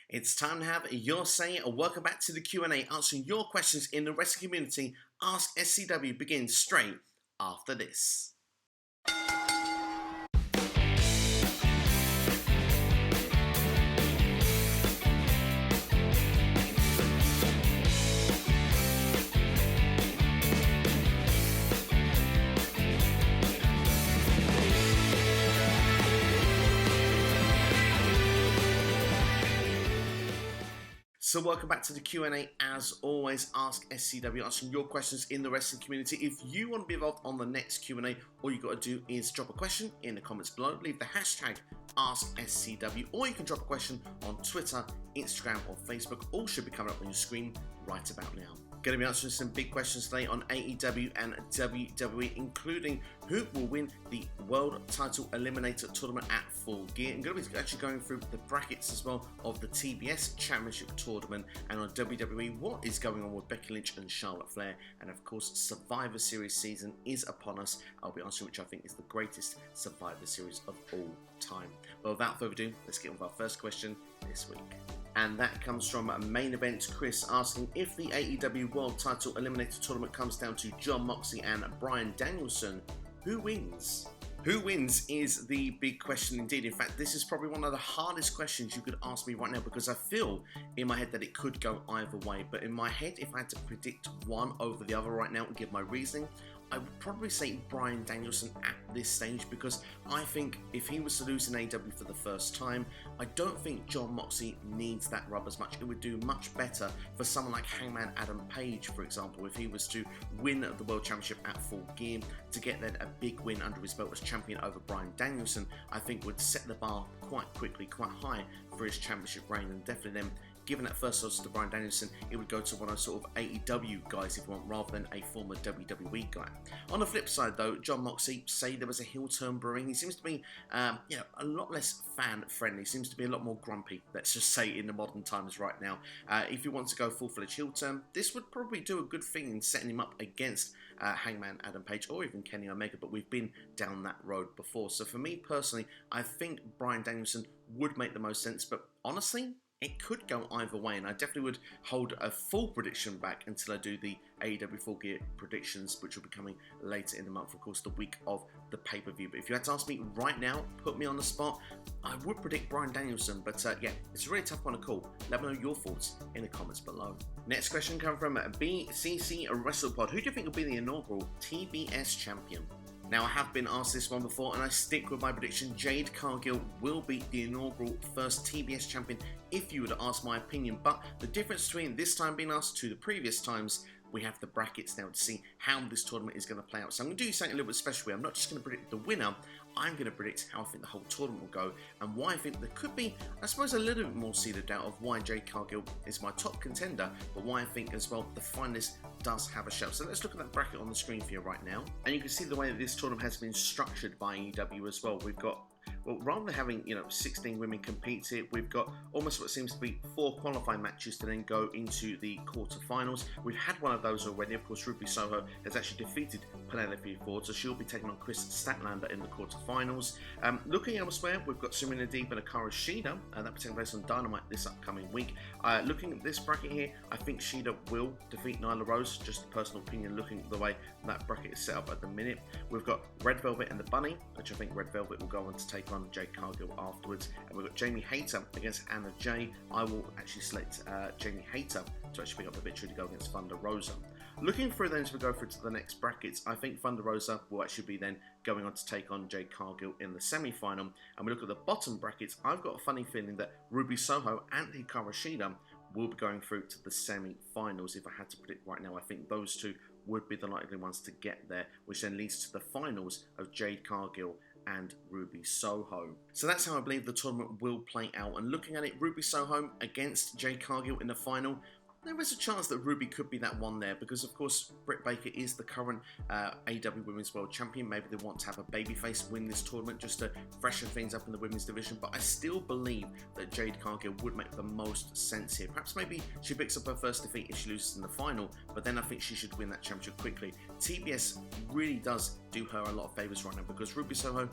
It's time to have your say. Welcome back to the Q&A, answering your questions in the wrestling community. Ask SCW begins straight after this. So welcome back to the Q&A. As always, Ask SCW, answering your questions in the wrestling community. If you want to be involved on the next Q&A, all you got to do is drop a question in the comments below. Leave the hashtag AskSCW, or you can drop a question on Twitter, Instagram, or Facebook. All should be coming up on your screen right about now. Going to be answering some big questions today on AEW and WWE, including who will win the World Title Eliminator Tournament at Full Gear. I'm going to be actually going through the brackets as well of the TBS Championship Tournament, and on WWE, what is going on with Becky Lynch and Charlotte Flair. And of course, Survivor Series season is upon us. I'll be answering which I think is the greatest Survivor Series of all time. But without further ado, let's get on with our first question this week. And that comes from Main Event Chris, asking if the AEW World Title Eliminator Tournament comes down to Jon Moxley and Bryan Danielson, who wins? Who wins is the big question indeed. In fact, this is probably one of the hardest questions you could ask me right now, because I feel in my head that it could go either way. But in my head, if I had to predict one over the other right now and give my reasoning, I would probably say Bryan Danielson at this stage, because I think if he was to lose in AEW for the first time, I don't think Jon Moxley needs that rub as much. It would do much better for someone like Hangman Adam Page, for example, if he was to win the World Championship at Full Gear, to get then a big win under his belt as champion over Bryan Danielson, I think would set the bar quite quickly, quite high for his championship reign, and definitely then given that first loss to Bryan Danielson, it would go to one of those sort of AEW guys, if you want, rather than a former WWE guy. On the flip side, though, Jon Moxley, say there was a heel turn brewing. He seems to be, a lot less fan-friendly. Seems to be a lot more grumpy, let's just say, in the modern times right now. If he wants to go full-fledged heel turn, this would probably do a good thing in setting him up against Hangman Adam Page or even Kenny Omega, but we've been down that road before. So for me personally, I think Bryan Danielson would make the most sense, but honestly, it could go either way, and I definitely would hold a full prediction back until I do the AEW Full Gear predictions, which will be coming later in the month, of course, the week of the pay-per-view. But if you had to ask me right now, put me on the spot, I would predict Bryan Danielson, but yeah, it's a really tough one to call. Let me know your thoughts in the comments below. Next question comes from BCC WrestlePod. Who do you think will be the inaugural TBS champion? Now, I have been asked this one before, and I stick with my prediction. Jade Cargill will be the inaugural first TBS champion, if you were to ask my opinion. But the difference between this time being asked to the previous times, we have the brackets now to see how this tournament is going to play out. So I'm going to do something a little bit special here. I'm not just going to predict the winner, I'm going to predict how I think the whole tournament will go, and why I think there could be, I suppose, a little bit more seeded doubt of why Jade Cargill is my top contender, but why I think as well the finalist does have a show. So let's look at that bracket on the screen for you right now, and you can see the way that this tournament has been structured by AEW as well. We've got, well, rather than having 16 women compete here, we've got almost what seems to be 4 qualifying matches to then go into the quarterfinals. We've had one of those already. Of course, Ruby Soho has actually defeated Penelope Ford, so she'll be taking on Chris Statlander in the quarterfinals. Looking elsewhere, we've got Serena Deeb and Hikaru Shida, that will be taking place on Dynamite this upcoming week. Looking at this bracket here, I think Shida will defeat Nyla Rose, just a personal opinion looking at the way that bracket is set up at the minute. We've got Red Velvet and the Bunny, which I think Red Velvet will go on to take on Jade Cargill afterwards. And we've got Jamie Hayter against Anna Jay. I will actually select Jamie Hayter to actually pick up the victory to go against Thunder Rosa. Looking through then as we go through to the next brackets, I think Thunder Rosa will actually be then going on to take on Jade Cargill in the semi-final. And we look at the bottom brackets, I've got a funny feeling that Ruby Soho and Hikaru Shida will be going through to the semi-finals. If I had to predict right now, I think those two would be the likely ones to get there, which then leads to the finals of Jade Cargill and Ruby Soho. So that's how I believe the tournament will play out. And looking at it, Ruby Soho against Jade Cargill in the final, there is a chance that Ruby could be that one there, because of course Britt Baker is the current AEW Women's World Champion. Maybe they want to have a babyface win this tournament just to freshen things up in the women's division, but I still believe that Jade Cargill would make the most sense here. Perhaps maybe she picks up her first defeat if she loses in the final, but then I think she should win that championship quickly. TBS really does do her a lot of favours right now, because Ruby Soho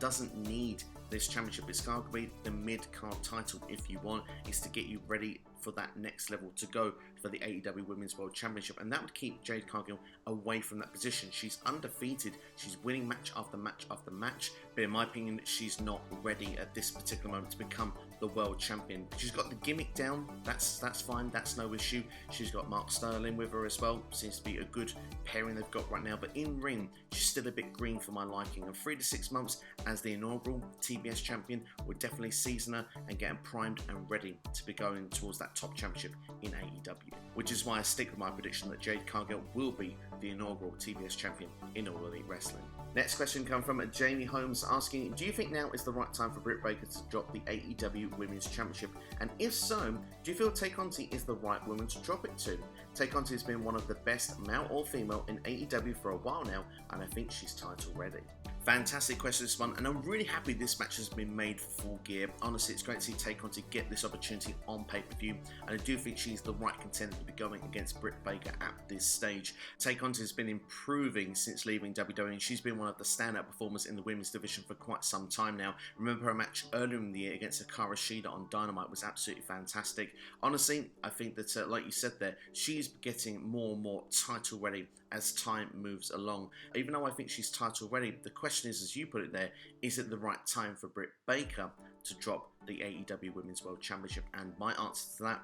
doesn't need this championship. It's arguably the mid-card title, if you want, is to get you ready for that next level to go for the AEW Women's World Championship, and that would keep Jade Cargill away from that position. She's undefeated, she's winning match after match after match, but in my opinion, she's not ready at this particular moment to become the world champion. She's got the gimmick down, that's fine, that's no issue. She's got Mark Sterling with her as well, seems to be a good pairing they've got right now, but in ring, she's still a bit green for my liking. And 3 to 6 months as the inaugural TBS champion would definitely season her and get her primed and ready to be going towards that top championship in AEW, which is why I stick with my prediction that Jade Cargill will be the inaugural TBS champion in All Elite Wrestling. Next question comes from Jamie Holmes asking, do you think now is the right time for Britt Baker to drop the AEW Women's Championship? And if so, do you feel Tay Conti is the right woman to drop it to? Tay Conti has been one of the best, male or female, in AEW for a while now, and I think she's title ready. Fantastic question, this one, and I'm really happy this match has been made for Full Gear. Honestly, it's great to see Tay Conti get this opportunity on pay-per-view, and I do think she's the right contender to be going against Britt Baker at this stage. Tay Conti has been improving since leaving WWE, and she's been one of the standout performers in the women's division for quite some time now. Remember her match earlier in the year against Hikaru Shida on Dynamite was absolutely fantastic. Honestly, I think that, like you said there, she's getting more and more title ready as time moves along. Even though I think she's title ready, the question is, as you put it there, is it the right time for Britt Baker to drop the AEW Women's World Championship? And my answer to that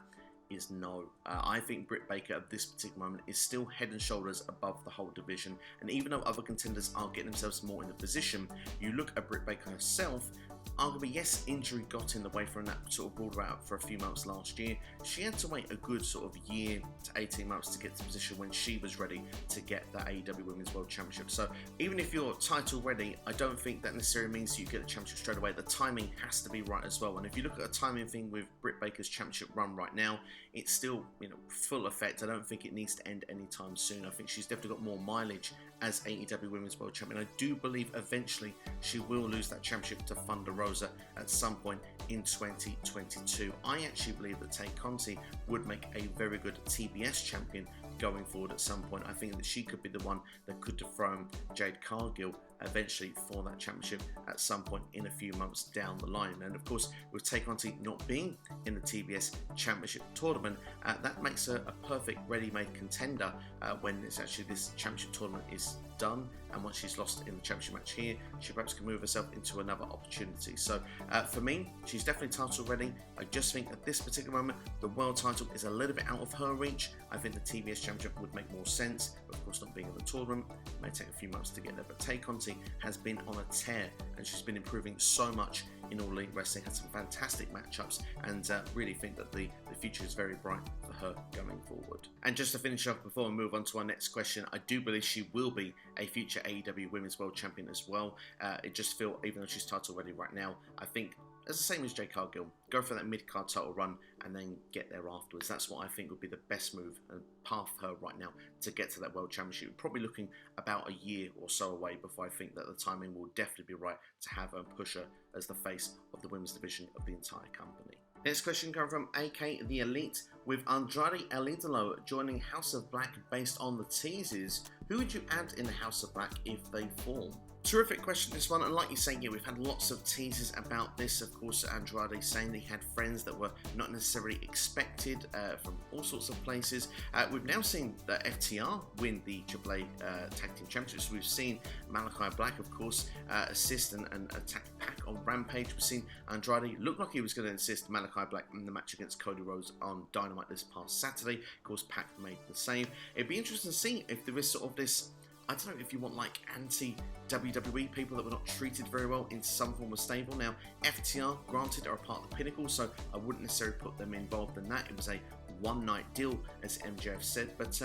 is no. I think Britt Baker at this particular moment is still head and shoulders above the whole division, and even though other contenders are getting themselves more in the position, you look at Britt Baker herself, arguably, yes, injury got in the way for her, and that sort of brought her out for a few months last year. She had to wait a good sort of year to 18 months to get to the position when she was ready to get the AEW Women's World Championship. So even if you're title ready, I don't think that necessarily means you get the championship straight away. The timing has to be right as well. And if you look at a timing thing with Britt Baker's championship run right now, it's still, full effect. I don't think it needs to end anytime soon. I think she's definitely got more mileage as AEW Women's World Champion. I do believe eventually she will lose that championship to Thunder Rosa at some point in 2022. I actually believe that Tay Conti would make a very good TBS champion going forward at some point. I think that she could be the one that could dethrone Jade Cargill eventually for that championship at some point in a few months down the line. And of course, with Tay Conti not being in the TBS Championship tournament, that makes her a perfect ready-made contender when it's actually this championship tournament is done, and once she's lost in the championship match here, she perhaps can move herself into another opportunity. So for me, she's definitely title ready. I just think at this particular moment, the world title is a little bit out of her reach. I think the TBS Championship would make more sense, but of course not being in the tournament, it may take a few months to get there. But Tay Conti has been on a tear, and she's been improving so much in All Elite Wrestling, had some fantastic matchups, and really think that the future is very bright for her going forward. And just to finish off before we move on to our next question, I do believe she will be a future AEW Women's World Champion as well. It just feels, even though she's title ready right now, I think it's the same as Jade Cargill. Go for that mid-card title run and then get there afterwards. That's what I think would be the best move and path for her right now to get to that World Championship. We're probably looking about a year or so away before I think that the timing will definitely be right to have her push her as the face of the women's division of the entire company. Next question comes from AK The Elite. With Andrade El Idolo joining House of Black based on the teases, who would you add in the House of Black if they form? Terrific question, this one, and like you say, yeah, we've had lots of teases about this. Of course, Andrade saying that he had friends that were not necessarily expected from all sorts of places. We've now seen the FTR win the AAA Tag Team Championships. We've seen Malachi Black, of course, assist and attack Pac on Rampage. We've seen Andrade look like he was going to assist Malachi Black in the match against Cody Rhodes on Dynamite this past Saturday. Of course, Pac made the save. It'd be interesting to see if there is sort of this, I don't know if you want like anti-WWE people that were not treated very well in some form of stable. Now, FTR, granted, are a part of the Pinnacle, so I wouldn't necessarily put them involved in that. It was a one-night deal, as MJF said, but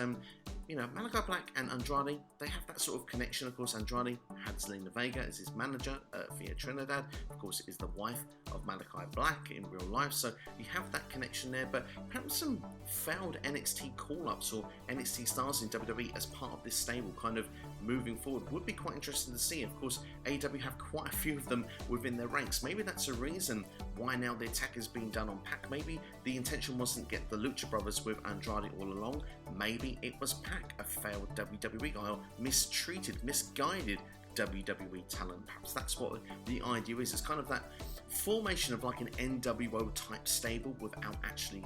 Malachi Black and Andrade, they have that sort of connection. Of course, Andrade had Zelina Vega as his manager via Trinidad. Of course, is the wife of Malachi Black in real life, so you have that connection there. But perhaps some failed NXT call-ups or NXT stars in WWE as part of this stable kind of moving forward would be quite interesting to see. Of course, AEW have quite a few of them within their ranks. Maybe that's a reason why now the attack is being done on Pac. Maybe the intention wasn't to get the Lucha Brothers with Andrade all along. Maybe it was Pac, a failed WWE guy, or mistreated, misguided WWE talent. Perhaps that's what the idea is. It's kind of that formation of like an NWO type stable without actually,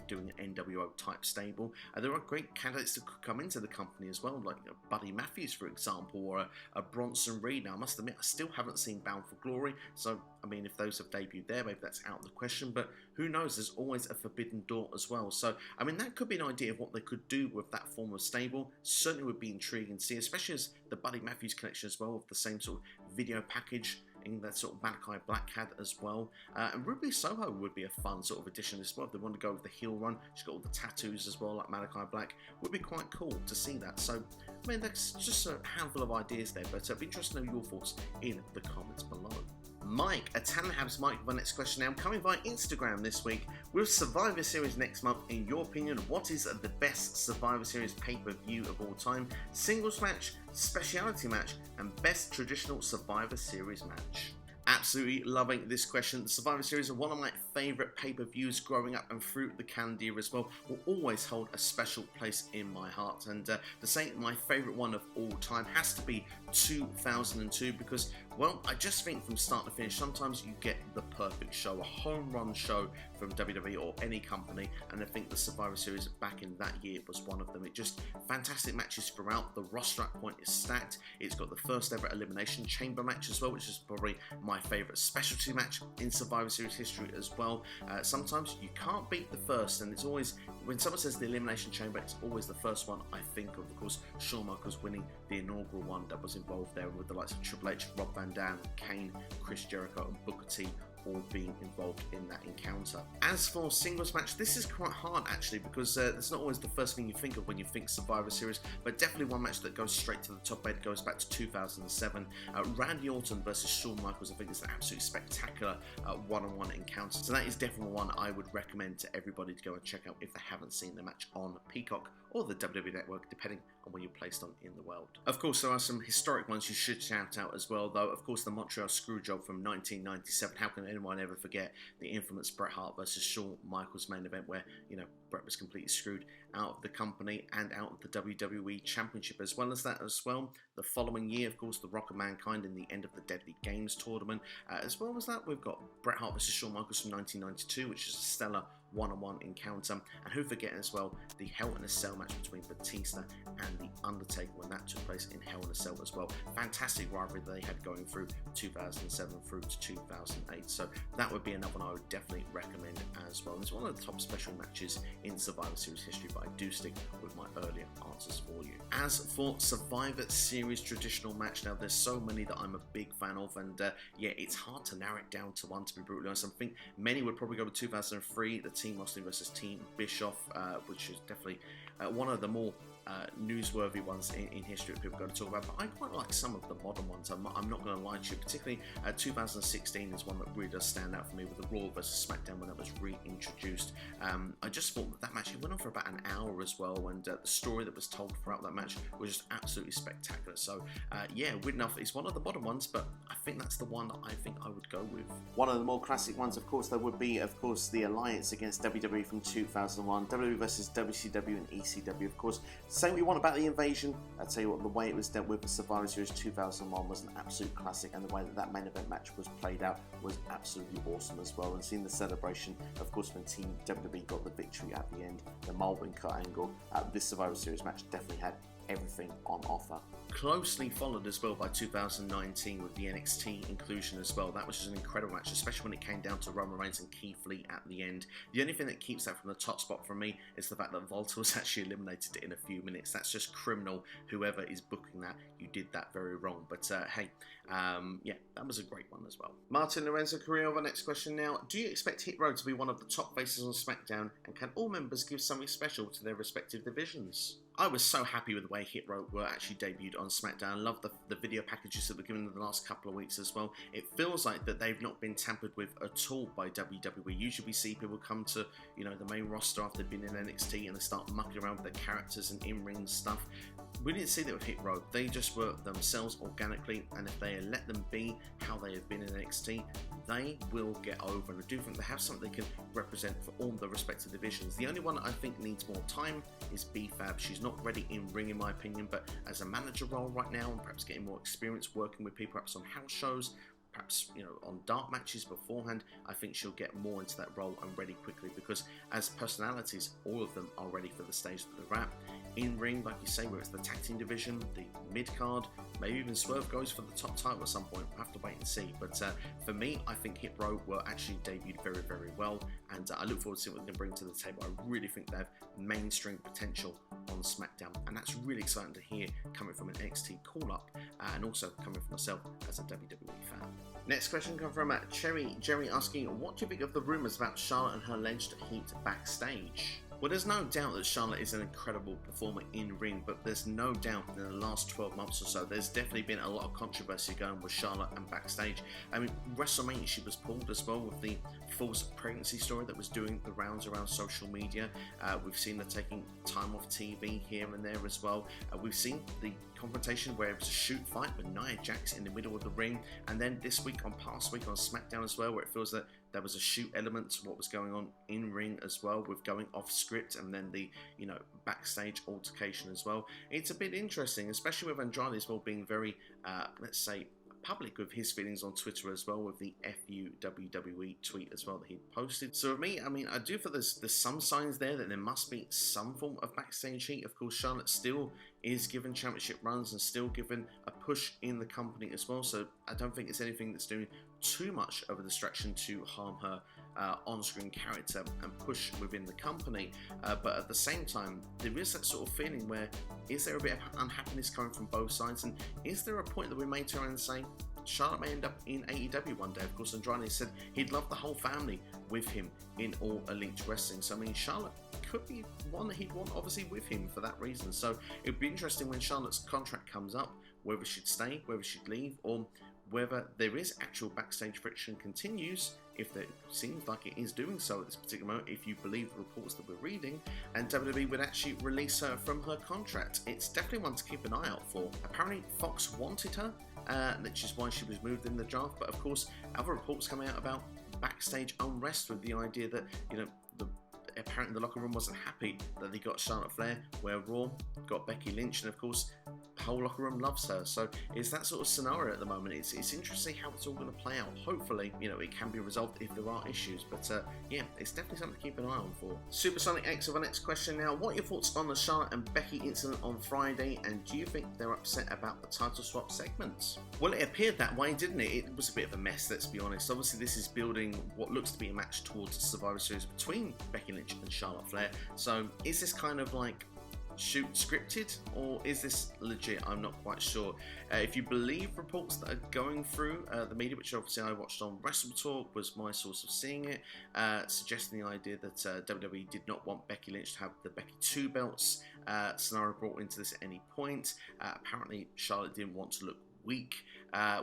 doing an NWO type stable. There are great candidates that could come into the company as well, like Buddy Matthews, for example, or a Bronson Reed. Now, I must admit, I still haven't seen Bound for Glory, so I mean, if those have debuted there, maybe that's out of the question, but who knows, there's always a forbidden door as well. So, I mean, that could be an idea of what they could do with that form of stable. Certainly would be intriguing to see, especially as the Buddy Matthews connection as well, with the same sort of video package that sort of Malachi Black had as well. And Ruby Soho would be a fun sort of addition as well. If they want to go with the heel run, she's got all the tattoos as well, like Malachi Black. Would be quite cool to see that. So, I mean, that's just a handful of ideas there, but it'd be interesting to know your thoughts in the comments below. Mike, Tanhabs Mike, with our next question now, coming via Instagram this week. With Survivor Series next month, in your opinion, what is the best Survivor Series pay-per-view of all time? Singles match, speciality match, and best traditional Survivor Series match? Absolutely loving this question. The Survivor Series are one of my favourite pay-per-views growing up, and through the calendar year as well will always hold a special place in my heart. And to say my favourite one of all time has to be 2002, because, well, I just think from start to finish, sometimes you get the perfect show, a home run show from WWE or any company, and I think the Survivor Series back in that year was one of them. It just fantastic matches throughout. The roster at point is stacked. It's got the first ever Elimination Chamber match as well, which is probably my favourite specialty match in Survivor Series history as well. Sometimes you can't beat the first, and it's always, when someone says the Elimination Chamber, it's always the first one I think of. Of course, Shawn Michaels winning the inaugural one that was involved there with the likes of Triple H, Rob Van Dam, Kane, Chris Jericho, and Booker T all being involved in that encounter. As for singles match, this is quite hard actually, because it's not always the first thing you think of when you think Survivor Series, but definitely one match that goes straight to the top end, goes back to 2007. Randy Orton versus Shawn Michaels, I think it's an absolutely spectacular one-on-one encounter. So that is definitely one I would recommend to everybody to go and check out if they haven't seen the match on Peacock or the WWE Network, depending on where you're placed on in the world. Of course, there are some historic ones you should shout out as well, though. Of course, the Montreal Screwjob from 1997. How can anyone ever forget the infamous Bret Hart versus Shawn Michaels main event, where, Bret was completely screwed out of the company and out of the WWE Championship, as well as that as well. The following year, of course, the Rock of Mankind in the end of the Deadly Games tournament. As well as that, we've got Bret Hart versus Shawn Michaels from 1992, which is a stellar one-on-one encounter. And who forgetting as well the Hell in a Cell match between Batista and The Undertaker when that took place in Hell in a Cell as well. Fantastic rivalry they had going through 2007 through to 2008. So that would be another one I would definitely recommend as well. It's one of the top special matches in Survivor Series history, but I do stick with my earlier answers for you. As for Survivor Series traditional match, now there's so many that I'm a big fan of, and yeah, it's hard to narrow it down to one, to be brutally honest. I think many would probably go with 2003, the Team Moxley versus Team Bischoff, which is definitely one of the more newsworthy ones in history that people go to talk about, but I quite like some of the modern ones. I'm not going to lie to you, particularly 2016 is one that really does stand out for me, with the Raw versus SmackDown when that was reintroduced. I just thought that match, it went on for about an hour as well, and the story that was told throughout that match was just absolutely spectacular. So yeah, weird enough, it's one of the modern ones, but I think that's the one that I think I would go with. One of the more classic ones, of course, there would be, of course, the alliance against WWE from 2001, WWE versus WCW and ECW, of course. Say what you want about the invasion, I tell you what, the way it was dealt with the Survivor Series 2001 was an absolute classic, and the way that main event match was played out was absolutely awesome as well. And seeing the celebration, of course, when Team WWE got the victory at the end, the Mulvin cut angle, this Survivor Series match definitely had everything on offer. Closely followed as well by 2019 with the NXT inclusion as well. That was just an incredible match, especially when it came down to Roman Reigns and Keith Lee at the end. The only thing that keeps that from the top spot for me is the fact that Volta was actually eliminated in a few minutes. That's just criminal. Whoever is booking that, you did that very wrong. But hey, yeah, that was a great one as well. Martin Lorenzo Carrillo, our next question now. Do you expect Hit Row to be one of the top faces on SmackDown, and can all members give something special to their respective divisions? I was so happy with the way Hit Row were actually debuted on SmackDown. I love the video packages that were given in the last couple of weeks as well. It feels like that they've not been tampered with at all by WWE. Usually we see people come to, the main roster after they've been in NXT and they start mucking around with their characters and in-ring stuff. We didn't see that with Hit Row. They just were themselves organically, and if they let them be how they have been in NXT, they will get over. And I do think they have something they can represent for all the respective divisions. The only one I think needs more time is B-Fab. She's not not ready in ring in my opinion, but as a manager role right now, and perhaps getting more experience working with people, perhaps on house shows, perhaps, you know, on dark matches beforehand, I think she'll get more into that role and ready quickly, because as personalities, all of them are ready for the stage that they're at. In ring, like you say, where it's the tag team division, the mid card, maybe even Swerve goes for the top title at some point. We'll have to wait and see. But for me, I think Hit Row were actually debuted very, very well, and I look forward to seeing what they can bring to the table. I really think they have mainstream potential on SmackDown, and that's really exciting to hear coming from an NXT call-up, and also coming from myself as a WWE fan. Next question comes from Jerry asking, what do you think of the rumours about Charlotte and her alleged heat backstage? Well, there's no doubt that Charlotte is an incredible performer in ring, but there's no doubt in the last 12 months or so, there's definitely been a lot of controversy going with Charlotte and backstage. I mean, WrestleMania, she was pulled as well with the false pregnancy story that was doing the rounds around social media. We've seen her taking time off TV here and there as well. We've seen the confrontation where it was a shoot fight with Nia Jax in the middle of the ring, and then this week on SmackDown as well, where it feels that there was a shoot element to what was going on in ring as well, with going off script, and then the, you know, backstage altercation as well. It's a bit interesting, especially with Andrade as well being very, let's say, public with his feelings on Twitter as well, with the FU WWE tweet as well that he posted. So for me, I mean, I do feel there's some signs there that there must be some form of backstage heat. Of course, Charlotte still is given championship runs and still given a push in the company as well, so I don't think it's anything that's doing too much of a distraction to harm her on-screen character and push within the company. But at the same time, there is that sort of feeling where, is there a bit of unhappiness coming from both sides, and is there a point that we may turn around and say Charlotte may end up in AEW one day? Of course, Andrade said he'd love the whole family with him in All Elite Wrestling, so I mean, Charlotte could be one that he'd want obviously with him for that reason. So it'd be interesting when Charlotte's contract comes up, whether she'd stay, whether she'd leave, or whether there is actual backstage friction continues, if it seems like it is doing so at this particular moment, if you believe the reports that we're reading, and WWE would actually release her from her contract. It's definitely one to keep an eye out for. Apparently Fox wanted her, which is why she was moved in the draft, but of course other reports coming out about backstage unrest, with the idea that, you know, apparently the locker room wasn't happy that they got Charlotte Flair, where Raw got Becky Lynch, and of course the whole locker room loves her. So it's that sort of scenario at the moment. It's interesting how it's all going to play out. Hopefully, you know, it can be resolved if there are issues, but yeah, it's definitely something to keep an eye on for. Supersonic X of our next question now. What are your thoughts on the Charlotte and Becky incident on Friday, and do you think they're upset about the title swap segments? Well, it appeared that way, didn't it? It was a bit of a mess, let's be honest. Obviously, this is building what looks to be a match towards a Survivor Series between Becky Lynch and Charlotte Flair. So is this kind of like shoot scripted, or is this legit? I'm not quite sure. If you believe reports that are going through the media, which obviously I watched on Wrestle Talk, was my source of seeing it, suggesting the idea that WWE did not want Becky Lynch to have the Becky 2 belts scenario brought into this at any point. Apparently Charlotte didn't want to look weak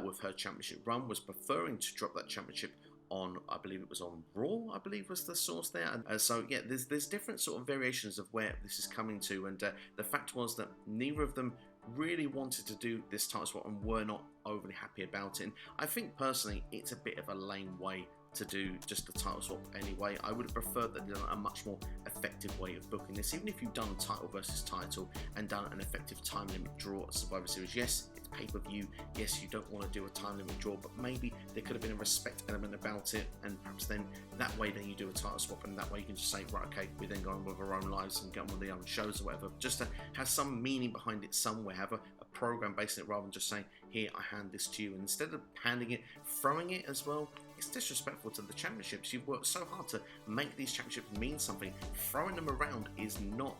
with her championship run, was preferring to drop that championship on, I believe it was on Raw, I believe was the source there. So yeah, there's different sort of variations of where this is coming to, and the fact was that neither of them really wanted to do this title swap and were not overly happy about it. And I think personally it's a bit of a lame way to do just the title swap anyway. I would have preferred that they'd done a much more effective way of booking this. Even if you've done title versus title and done an effective time limit draw at Survivor Series, yes, it's pay-per-view, yes, you don't want to do a time limit draw, but maybe there could have been a respect element about it, and perhaps then that way then you do a title swap, and that way you can just say, right, okay, we then go on with our own lives and get on with the own shows or whatever, just to have some meaning behind it somewhere, have a program based on it, rather than just saying, here, I hand this to you. And instead of handing it, throwing it as well, it's disrespectful to the championships. You've worked so hard to make these championships mean something. Throwing them around is not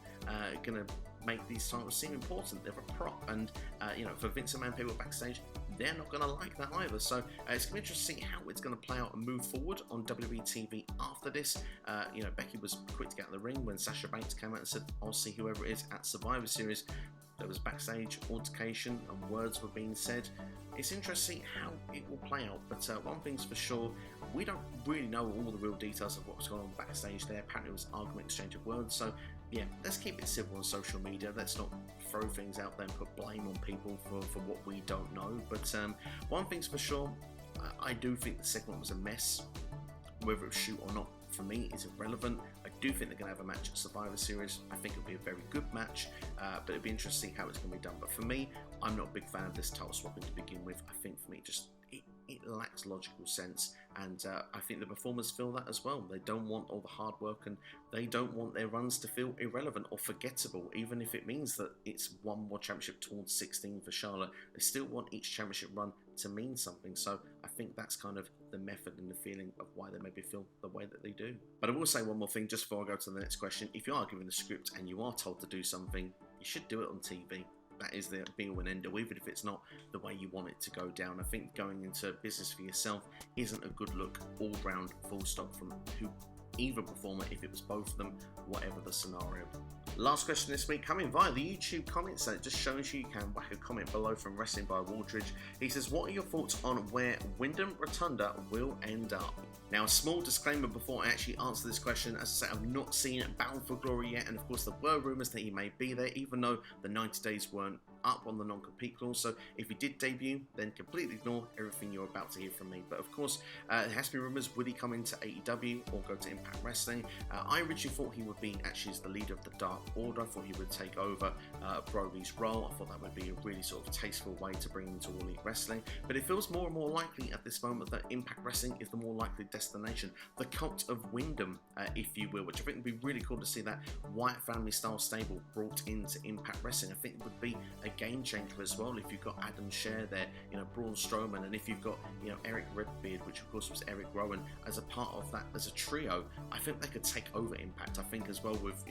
going to make these titles seem important. They're a prop, and you know, for Vince McMahon people backstage, they're not going to like that either. So it's going to be interesting to see how it's going to play out and move forward on WWE TV after this. You know, Becky was quick to get in the ring when Sasha Banks came out and said, I'll see whoever it is at Survivor Series. There was backstage altercation and words were being said. It's interesting how it will play out, but one thing's for sure, we don't really know all the real details of what's going on backstage there. Apparently it was argument, exchange of words, so yeah, let's keep it civil on social media. Let's not throw things out there and put blame on people for what we don't know. But one thing's for sure, I do think the segment was a mess. Whether it was shoot or not, for me, is irrelevant. I do think they're going to have a match at Survivor Series. I think it'll be a very good match, but it'll be interesting how it's going to be done. But for me, I'm not a big fan of this title swapping to begin with. I think for me, it lacks logical sense, and I think the performers feel that as well. They don't want all the hard work, and they don't want their runs to feel irrelevant or forgettable, even if it means that it's one more championship towards 16 for Charlotte. They still want each championship run to mean something, so I think that's kind of the method and the feeling of why they maybe feel the way that they do. But I will say one more thing just before I go to the next question. If you are given a script and you are told to do something, you should do it on TV. That is the be-all and end-all, even if it's not the way you want it to go down. I think going into business for yourself isn't a good look all round, full stop, from either performer, if it was both of them, whatever the scenario. Last question this week, coming via the YouTube comments, and it just shows you can whack a comment below from Wrestling by Waldridge. He says, what are your thoughts on where Winston Rotunda will end up? Now, a small disclaimer before I actually answer this question. As I say, I've not seen Battle for Glory yet, and of course there were rumours that he may be there, even though the 90 days weren't up on the non-compete clause. So if he did debut, then completely ignore everything you're about to hear from me. But of course, there has been rumours, would he come into AEW or go to Impact Wrestling? I originally thought he would be actually as the leader of the Dark Order. I thought he would take over Brody's role. I thought that would be a really sort of tasteful way to bring him into All Elite Wrestling. But it feels more and more likely at this moment that Impact Wrestling is the more likely destination. The cult of Wyndham, if you will, which I think would be really cool to see that Wyatt family style stable brought into Impact Wrestling. I think it would be a game changer as well if you've got Adam Scherr there, Braun Strowman, and if you've got Eric Redbeard, which of course was Eric Rowan, as a part of that as a trio. I think they could take over Impact. I think as well with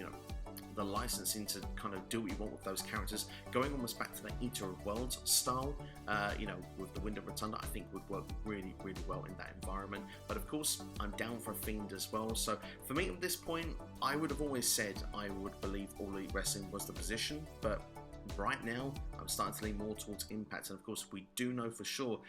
the licensing to kind of do what you want with those characters, going almost back to that Eater of Worlds style, with the Winston Rotunda, I think would work really, really well in that environment. But of course, I'm down for a Fiend as well. So for me at this point, I would have always said I would believe All Elite Wrestling was the position, but right now, I'm starting to lean more towards Impact, and of course, we do know for sure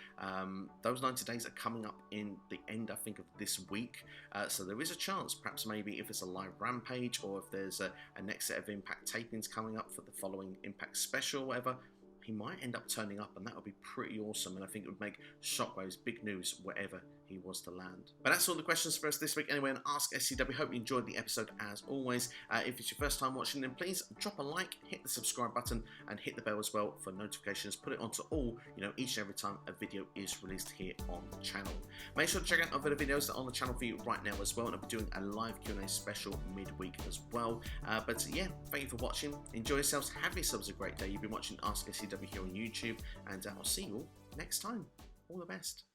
those 90 days are coming up in the end, I think, of this week. So there is a chance, perhaps maybe if it's a live Rampage, or if there's a next set of Impact tapings coming up for the following Impact special or whatever, he might end up turning up, and that would be pretty awesome, and I think it would make shockwaves, big news, wherever he was to land. But that's all the questions for us this week anyway on Ask SCW. Hope you enjoyed the episode as always. If it's your first time watching, then please drop a like, hit the subscribe button, and hit the bell as well for notifications. Put it onto all, each and every time a video is released here on the channel. Make sure to check out other videos that are on the channel for you right now as well, and I'll be doing a live Q&A special midweek as well. But yeah, thank you for watching. Enjoy yourselves. Have yourselves a great day. You've been watching Ask SCW here on YouTube, and I'll see you all next time. All the best.